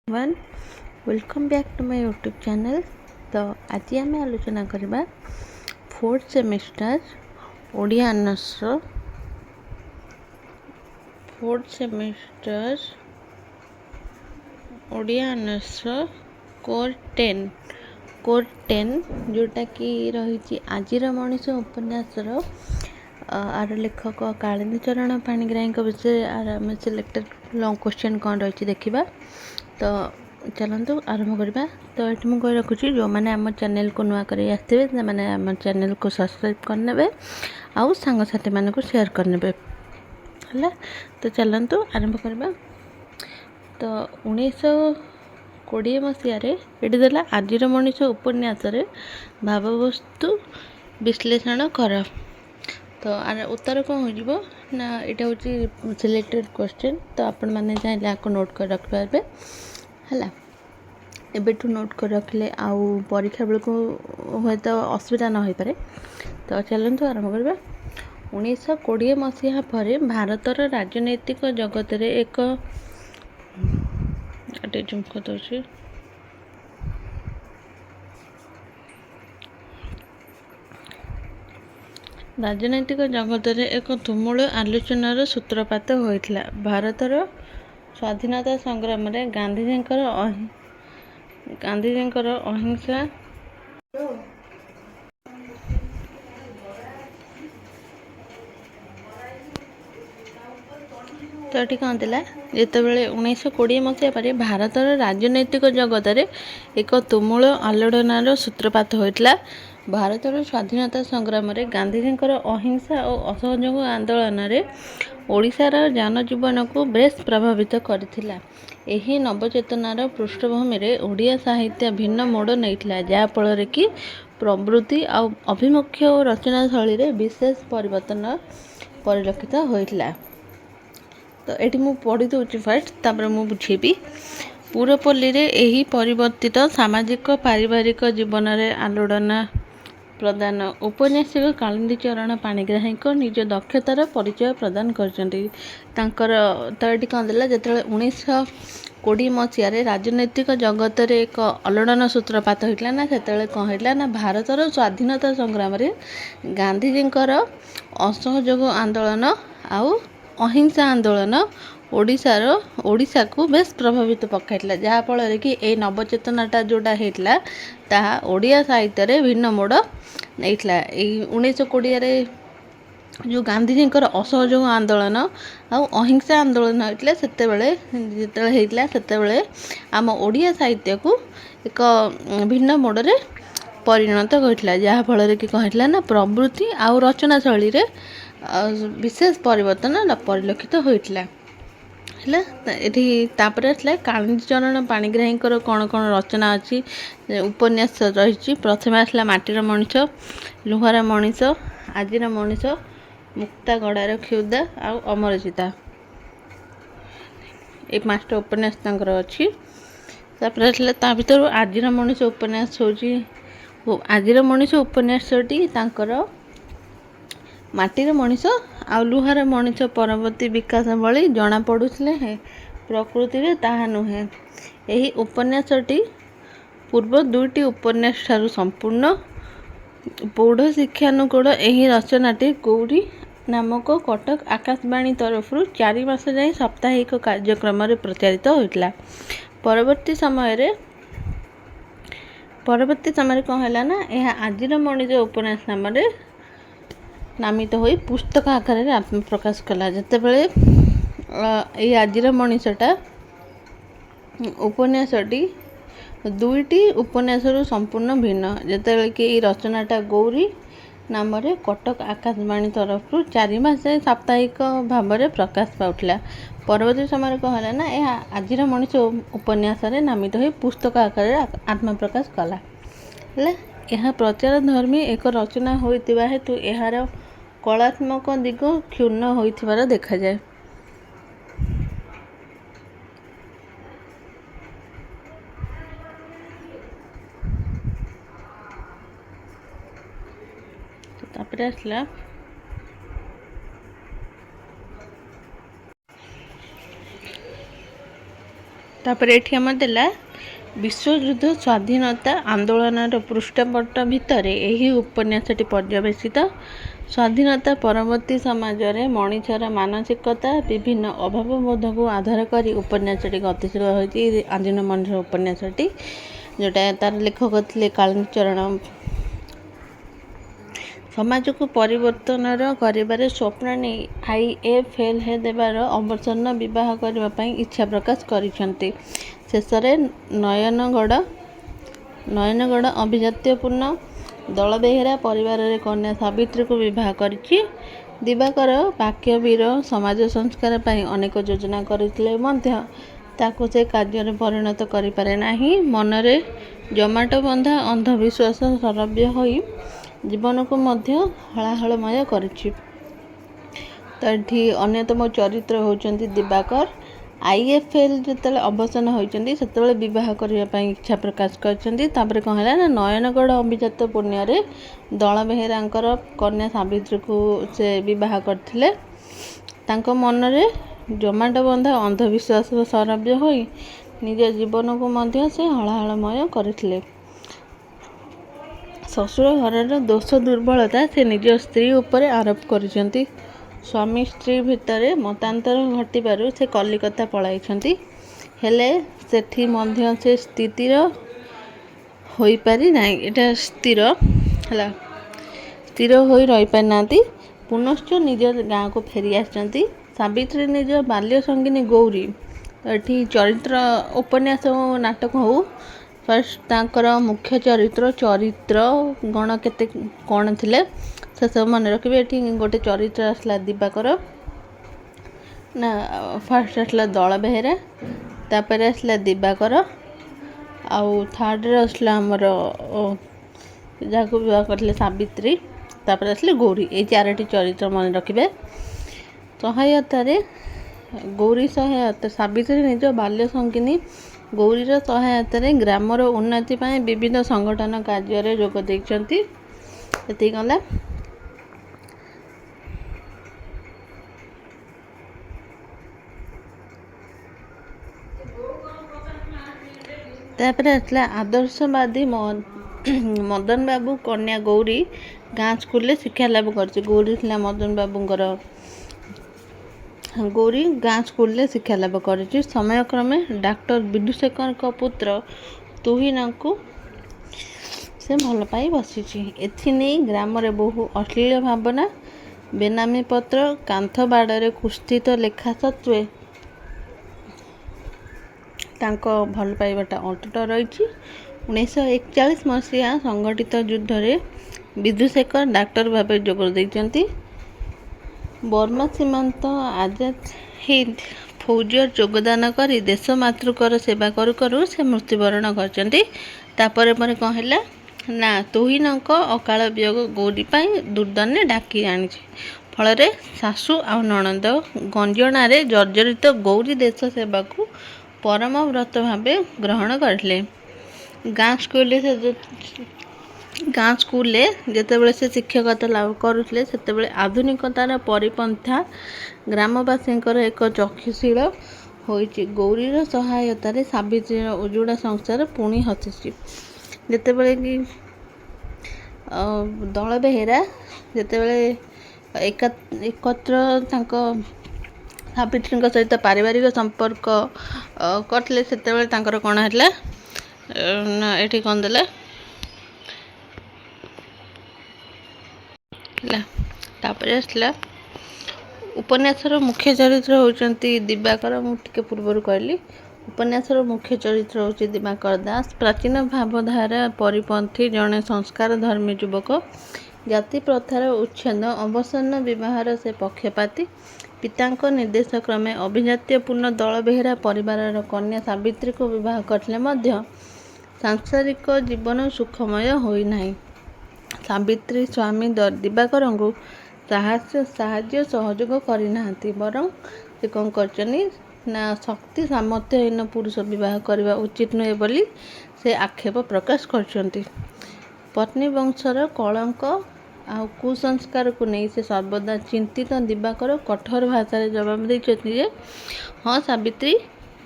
One welcome back to my YouTube channel. तो आज आम आलोचना करवा fourth semester Odia honours core 10 जोटा कि रही आजिर मनीष उपन्यासर आर लेखक कालिंदी चरण पाणिग्राही विषय आर आम सिलेक्टेड लॉन्ग क्वेश्चन कौन रही देखा। तो चलतु आरंभ करवा। तो ये मुझे कही रखुच्छी जो मैंने आम चैनल को नुआ कर आसवे से मैंने आम चैनल को सब्सक्राइब करने आउ सांगसाथी मान को शेयर करने है। तो चलतु आरंभ करवा। तो 1920 मसीह ये देला आजिर मनीष उपन्यास भाववस्तु विश्लेषण कर। तो आर उत्तर कौन हो ना यहाँ हूँ सिलेक्टेड क्वेश्चन। तो आपण मैंने चाहिए आपको नोट कर रखिपारे है। एबेठू नोट कर रखिले आउ परीक्षा बेलू हे तो असुविधा न हो पारे। तो चलतु आरंभ करवा। 1920 मसीहा पर भारतर राजनैतिक जगत रे एक झुमक दौर राजनैतिक जगत रे एक तुमुल आलोचनार सूत्रपात होइथिला। भारतर स्वाधीनता संग्राम रे गांधीजींकर अहिंसा तो ये कौन थी जितेबाला 1920 मसीहा पर भारतर राजनैतिक जगत रे एक तुमुल आलोचनार सूत्रपात होइथिला। भारतर स्वाधीनता संग्राम रे गांधीजींकर अहिंसा और असहयोग आंदोलन रे ओडिशार जनजीवन को बेस प्रभावित करथिला। एही नवचेतनार पृष्ठभूमि रे ओडिया साहित्य भिन्न मोड़ नैथिला, जहा फल कि प्रवृत्ति और अभिमुख्य और रचना शैली रे विशेष परिवर्तन परिलक्षित होइथिला। तो ये मुझे पढ़ी दूसरी फास्ट तापर मु बुझेबी। पुरपल्ली रे एही परिवर्तित सामाजिक पारिवारिक जीवन रे आलोड़ना प्रदान उपन्यासिक कालिंदी चरण पाणिग्राही निज दक्षतार परिचय प्रदान करछंती। तांकर तो ये कौन देला जिते 1920 मसीह राजनैतिक जगत रे एक आलोड़न सूत्रपात होता ना से कौन होता ना भारतर स्वाधीनता संग्राम रे गांधीजींकर असहयोग आंदोलन आउ अहिंसा आंदोलन ओडिशा को बेस प्रभावित पकाइला, जहाँ फल कि ए नवचेतनाटा जोटा होता ताहा ओडिया साहित्य रे भिन्न मोड़ नहीं। 1920 जो गांधीजींकर असहयोग आंदोलन आ अहिंसा आंदोलन होता से आम ओडिया साहित्य को एक भिन्न मोड़ रे परिणत होता, जहाँ फल कि कौन होता ना प्रवृत्ति आउ रचना शैली रे विशेष परिवर्तन परिलक्षित होता है। तापर आसला कालिंदी चरण पाणिग्राही कौन कौन रचना अच्छी उपन्यास रही। प्रथम आसला माटीर मनीष, लुहार मनीष, आजिर मनीष, मुक्ता गड़ार क्षुदा आउ अमरचिता, ये 5टा उपन्यास अच्छी। तापर आसला ता भीतर आजिर मनीष उपन्यास हो। आजिर मनीष उपन्यासटी तांकर माटीर मनीष आ लुहार मनीष परवर्ती विकास भली जना पड़ुले हैं, प्रकृति रे ताहा नुहे। यही उपन्यासटी पूर्व 2टी उपन्यास ठारू संपूर्ण पौढ़ शिक्षानुकूल। यही रचनाटी गौरी नामक कटक आकाशवाणी तरफ 4 मास जाए साप्ताहिक कार्यक्रम रे प्रचारित होता। परवर्ती समय कौन है ना यह आजिर मनीष उपन्यास नाम नामित हो पुस्तक आकार में आत्मप्रकाश कला। जिते बड़े ये आजिर मनीषटा उपन्यासटी 2टी उपन्यास संपूर्ण भिन्न। जिते कि रचनाटा गौरी नाम कटक आकाशवाणी तरफ 4 मास जाए साप्ताहिक भाव में प्रकाश पाउला। परवर्ती समय कौन है ना यह आजिर मनीष उपन्यास नामित हो पुस्तक आकार में आत्मप्रकाश कला। यह प्रचार धर्मी एक रचना होइतिबा हेतु यार कलात्मक दिग क्षुण्ण होइथिबार देखा जाए। तो तापर आसला तापर एठी हमर देला विश्वयुद्ध स्वाधीनता आंदोलन पृष्ठपट भितर यही उपन्यासटी पर्यवेसित। स्वाधीनता परवर्ती समाज रे मनीषर मानसिकता विभिन्न अभावबोध को आधार कर उपन्यासटी गतिशील होती। आदिन मनीष उपन्यासटी जोटा तार लेखक थे कालीचरण। समाज को परिवर्तन कर स्वप्न नहीं IFL देवार अवसर विवाह करने इच्छा प्रकाश करिसेंती। शेष नयनगढ़ अभिजात्यपूर्ण दल बेहेरा परिवार रे कन्या सावित्री को विवाह करिछि। दिवाकर वाक्यवीर समाज संस्कार पर अनेक योजना करथिले मध्य ताको से कार्य परिणत करि पारे नाही। मनरे जमाट बंधा अंधविश्वास सरव्य होई जीवन को मध्य हलाहलमय करिछि। तो ये अन्यतम चरित्र होचंती दिवाकर। IFL जिते अवसान होती से बह करने इच्छा प्रकाश करछंती। तापर कौन है ना नयनगढ़ अभिजात पुण्य दल बेहेरा कन्या सावित्री को से बह करथिले। तांको मनरे जमाट बंधा अंधविश्वास सरव्य होई निज जीवन को मध्य से हलाहलमय करथिले। ससुर घर दोष दुर्बलता से निज स्त्री उपर आरोप करिसेंती। स्वामी स्त्री भितर मतांतर घटू से कलिकता पलाइछंती। हेले सेठी मध्य से स्थिर होई पारि नाही। एटा स्थिर हला स्थिर होई रही पारि नांती। पुनश्च निज गाँ को फेरी आछंती। सावित्री निज बाल्य संगिनी गौरी। एठी चरित्र उपन्यास नाटक हो फर्स्ट तांकर मुख्य चरित्र गण केते कौन थिले से सब मन रखिए। ये गोटे चरित्र आसला दिवाकर ना फर्स्ट आसला दल बेहेरा तापर आसला दिवाकर आउ थर्ड रे आसला हमर जहाँ को विवाह करले सावित्री तापर आसले गौरी। ये चारोटी चरित्र मन रखिए। सहायता गौरी सहायता सावित्री निज बाल्य संगिनी गौरीर सहायता ग्रामर उन्नति पाए विविध संगठन कार्य जोग देइछंती। एति गला तापर आसला आदर्शवादी मदन बाबू कन्या गौरी गाँ स्कूल शिक्षा लाभ कर। गौरी थी मदन बाबूंकर गौरी गाँ स्कूल शिक्षा लाभ कर। समय क्रमे डॉक्टर विदुशेखर का पुत्र तुहिन को से भल पाई बसी। एथि ग्राम रे बहु अश्लील भावना बेनामी पत्र कांथ बाड़े कुस्थित लेखा सत्वे तांको भल पाइबाटा अटूट रही। 1941 मसीहा संगठित युद्ध रे विदुशेखर डॉक्टर भाव जोग देइछंती। बर्मा सीमांत आजाद हिंद फौजर योगदान करी देश मातृकर सेवा करू करू से मृत्युवरण करछंती। तापर पर कौन है ना तुहिन अकाल वियोग गौरी पाई दुर्दने डाकी आनी। फल शाशु आ नणंद गंजणार जर्जरित गौरी देश सेवा को परम व्रत भाव ग्रहण करले। गाँ स्कूल जितेबाला से शिक्षकता लाभ करुले से आधुनिकतार परिपंथा ग्रामवासी एक चक्षुशील होइछि। गौरीर सहायता सावित्रीर उजुड़ा संसार पुणी हसी। जितेबाला कि दल बेहेरा जितेबाला एकत्र सावित्री सहित पारिवारिक संपर्क करते से कौन है ये कौन देला तापर आसला उपन्यासर मुख्य चरित्र होचंती दिवाकर। मुझे पूर्व कहली उपन्यासर मुख्य चरित्र होची दिवाकर दास। प्राचीन भावधारा परिपंथी जड़े संस्कार धर्मी युवक। जाति प्रथार उच्छेद अवसन्न विवाहर से पक्षपाती। पितांक निर्देश क्रमे अभिजात्यपूर्ण दल बेहेरा परिवार कन्या सावित्री को विवाह करले मध्य सांसारिक जीवन सुखमय होई नाही। सावित्री स्वामी दिवाकर को साहाय्य सहयोग करना बरं से कौन करचनी ना शक्ति सामर्थ्यहीन पुरुष विवाह करने उचित नुहे बोली से आक्षेप प्रकाश करछंती। पत्नी वंशर कलंक आ कुसंस्कार को नहीं से सर्वदा चिंतित दिवाकर कठोर भाषा जवाब देते हाँ सावित्री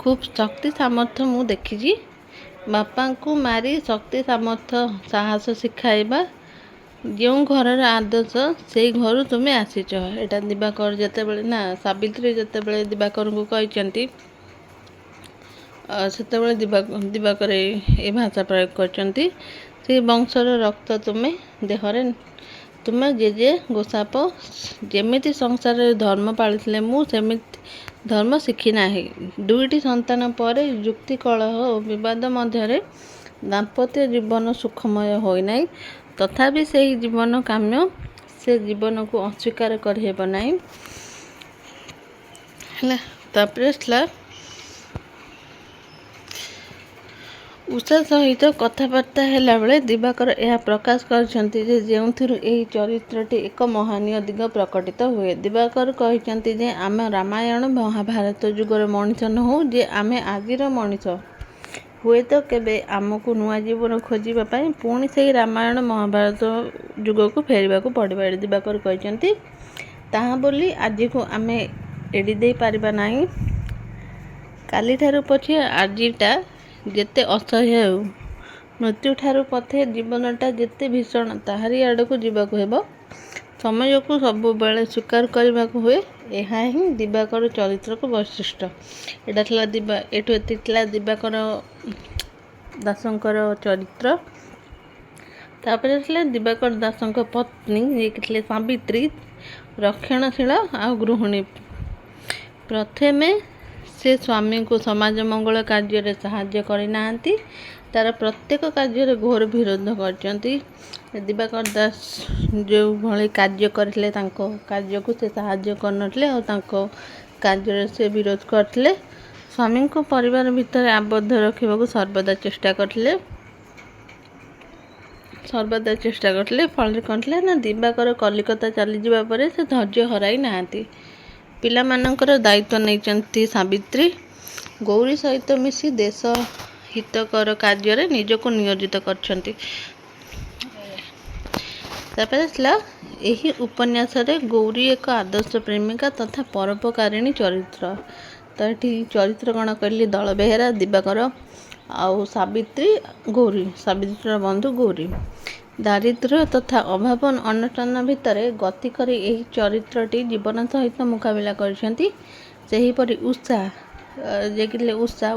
ଖୁବ୍ ଶକ୍ତି ସାମର୍ଥ୍ୟ ମୁଁ ଦେଖିଛି। ବାପାଙ୍କୁ ମାରି ଶକ୍ତି ସାମର୍ଥ୍ୟ ସାହସ ଶିଖାଇବା ଯେଉଁ ଘରର ଆଦର୍ଶ ସେଇ ଘରୁ ତୁମେ ଆସିଛ। ଏଇଟା ଦିବାକର ଯେତେବେଳେ ସାବିତ୍ରୀ ଯେତେବେଳେ ଦିବାକରଙ୍କୁ କହିଛନ୍ତି, ସେତେବେଳେ ଦିବାକର ଏ ଭାଷା ପ୍ରୟୋଗ କରିଛନ୍ତି। ସେ ବଂଶର ରକ୍ତ ତୁମେ ଦେହରେ, ତୁମେ ଜେଜେ ଗୋସାପ ଯେମିତି ସଂସାରରେ ଧର୍ମ ପାଳିଥିଲେ ମୁଁ ସେମିତି ଧର୍ମ ଶିଖି ନାହିଁ। 2ଟି ସନ୍ତାନ ପରେ ଯୁକ୍ତି କଳହ ଓ ବିବାଦ ମଧ୍ୟରେ ଦାମ୍ପତ୍ୟ ଜୀବନ ସୁଖମୟ ହୋଇନାହିଁ। ତଥାପି ସେହି ଜୀବନ କାମ୍ୟ, ସେ ଜୀବନକୁ ଅସ୍ୱୀକାର କରିହେବ ନାହିଁ। ହେଲା, ତାପରେ ଆସିଲା ଉଷା ସହିତ କଥାବାର୍ତ୍ତା ହେଲାବେଳେ ଦିବାକର ଏହା ପ୍ରକାଶ କରିଛନ୍ତି ଯେ ଯେଉଁଥିରୁ ଏହି ଚରିତ୍ରଟି ଏକ ମହନୀୟ ଦିଗ ପ୍ରକଟିତ ହୁଏ। ଦିବାକର କହିଛନ୍ତି ଯେ ଆମେ ରାମାୟଣ ମହାଭାରତ ଯୁଗର ମଣିଷ ନୋହୁଁ, ଯେ ଆମେ ଆଜିର ମଣିଷ। ହୁଏତ କେବେ ଆମକୁ ନୂଆ ଜୀବନ ଖୋଜିବା ପାଇଁ ପୁଣି ସେହି ରାମାୟଣ ମହାଭାରତ ଯୁଗକୁ ଫେରିବାକୁ ପଡ଼ିବ। ଏଠି ଦିବାକର କହିଛନ୍ତି, ତାହା ବୋଲି ଆଜିକୁ ଆମେ ଏଡ଼ି ଦେଇ ପାରିବା ନାହିଁ। କାଲିଠାରୁ ପଛେ ଆଜିଟା ଯେତେ ଅସହ୍ୟ ହେଉ, ମୃତ୍ୟୁଠାରୁ ପଛେ ଜୀବନଟା ଯେତେ ଭୀଷଣ ତାହାରି ଆଡ଼କୁ ଯିବାକୁ ହେବ। ସମୟକୁ ସବୁବେଳେ ସ୍ୱୀକାର କରିବାକୁ ହୁଏ। ଏହା ହିଁ ଦିବାକର ଚରିତ୍ରର ବୈଶିଷ୍ଟ୍ୟ। ଏଠୁ ଏତିକି ଥିଲା ଦିବାକର ଦାସଙ୍କର ଚରିତ୍ର। ତାପରେ ଥିଲେ ଦିବାକର ଦାସଙ୍କ ପତ୍ନୀ, ଯିଏକି ଥିଲେ ସାବିତ୍ରୀ, ରକ୍ଷଣଶୀଳ ଆଉ ଗୃହିଣୀ। ପ୍ରଥମେ ସେ ସ୍ୱାମୀଙ୍କୁ ସମାଜ ମଙ୍ଗଳ କାର୍ଯ୍ୟରେ ସାହାଯ୍ୟ କରିନାହାନ୍ତି, ତାର ପ୍ରତ୍ୟେକ କାର୍ଯ୍ୟରେ ଘୋର ବିରୋଧ କରିଛନ୍ତି। ଦିବାକର ଦାସ ଯେଉଁଭଳି କାର୍ଯ୍ୟ କରିଥିଲେ ତାଙ୍କ କାର୍ଯ୍ୟକୁ ସେ ସାହାଯ୍ୟ କରିନଥିଲେ ଆଉ ତାଙ୍କ କାର୍ଯ୍ୟରେ ସେ ବିରୋଧ କରିଥିଲେ। ସ୍ୱାମୀଙ୍କୁ ପରିବାର ଭିତରେ ଆବଦ୍ଧ ରଖିବାକୁ ସର୍ବଦା ଚେଷ୍ଟା କରିଥିଲେ। ଫଳରେ କ'ଣ ଥିଲା ନା, ଦିବାକର କଲିକତା ଚାଲିଯିବା ପରେ ସେ ଧୈର୍ଯ୍ୟ ହରାଇ ନାହାନ୍ତି। ପିଲାମାନଙ୍କର ଦାୟିତ୍ୱ ନେଇଛନ୍ତି ସାବିତ୍ରୀ। ଗୌରୀ ସହିତ ମିଶି ଦେଶ ହିତକର କାର୍ଯ୍ୟରେ ନିଜକୁ ନିୟୋଜିତ କରିଛନ୍ତି। ତାପରେ ଥିଲା ଏହି ଉପନ୍ୟାସରେ ଗୌରୀ ଏକ ଆଦର୍ଶ ପ୍ରେମିକା ତଥା ପରୋପକାରିଣୀ ଚରିତ୍ର। ତ ଏଠି ଚରିତ୍ର କ'ଣ କହିଲି, ଦଳ ବେହେରା, ଦିବାକର ଆଉ ସାବିତ୍ରୀ, ଗୌରୀ, ସାବିତ୍ରୀର ବନ୍ଧୁ ଗୌରୀ। ଦାରିଦ୍ର୍ୟ ତଥା ଅଭାବ ଅନଟନ ଭିତରେ ଗତି କରି ଏହି ଚରିତ୍ରଟି ଜୀବନ ସହିତ ମୁକାବିଲା କରିଛନ୍ତି। ସେହିପରି ଉଷା, ଯିଏକି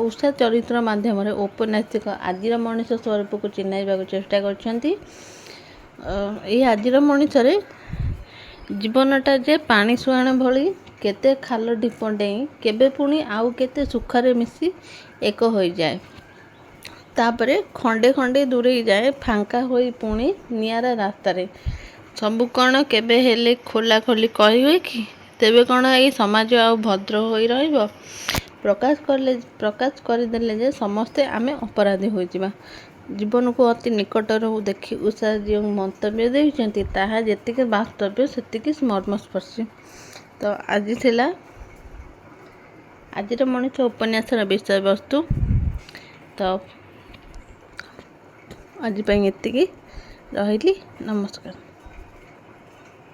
ଉଷା ଚରିତ୍ର ମାଧ୍ୟମରେ ଔପନ୍ୟାସିକ ଆଜିର ମଣିଷ ସ୍ୱରୂପକୁ ଚିହ୍ନାଇବାକୁ ଚେଷ୍ଟା କରିଛନ୍ତି। ଏହି ଆଜିର ମଣିଷରେ ଜୀବନଟା ଯେ ପାଣି ସୁଆଣ ଭଳି କେତେ ଖାଲ ଢିପ ଡେଇଁ କେବେ ପୁଣି ଆଉ କେତେ ସୁଖରେ ମିଶି ଏକ ହୋଇଯାଏ, ତାପରେ ଖଣ୍ଡେ ଖଣ୍ଡେ ଦୂରେଇ ଯାଏ ଫାଙ୍କା ହୋଇ ପୁଣି ନିଆରା ରାସ୍ତାରେ। ସବୁ କ'ଣ କେବେ ହେଲେ ଖୋଲା ଖୋଲି କହିହୁଏ କି? ତେବେ କ'ଣ ଏହି ସମାଜ ଆଉ ଭଦ୍ର ହୋଇ ରହିବ? ପ୍ରକାଶ କରିଦେଲେ ଯେ ସମସ୍ତେ ଆମେ ଅପରାଧୀ ହୋଇଯିବା। ଜୀବନକୁ ଅତି ନିକଟରୁ ଦେଖି ଉଷା ଯେଉଁ ମନ୍ତବ୍ୟ ଦେଇଛନ୍ତି ତାହା ଯେତିକି ବାସ୍ତବ୍ୟ ସେତିକି ମର୍ମସ୍ପର୍ଶୀ। ତ ଆଜି ଥିଲା ଆଜିର ମଣିଷ ଉପନ୍ୟାସର ବିଷୟବସ୍ତୁ। ତ ଆଜି ପାଇଁ ଏତିକି, ରହିଲି, ନମସ୍କାର।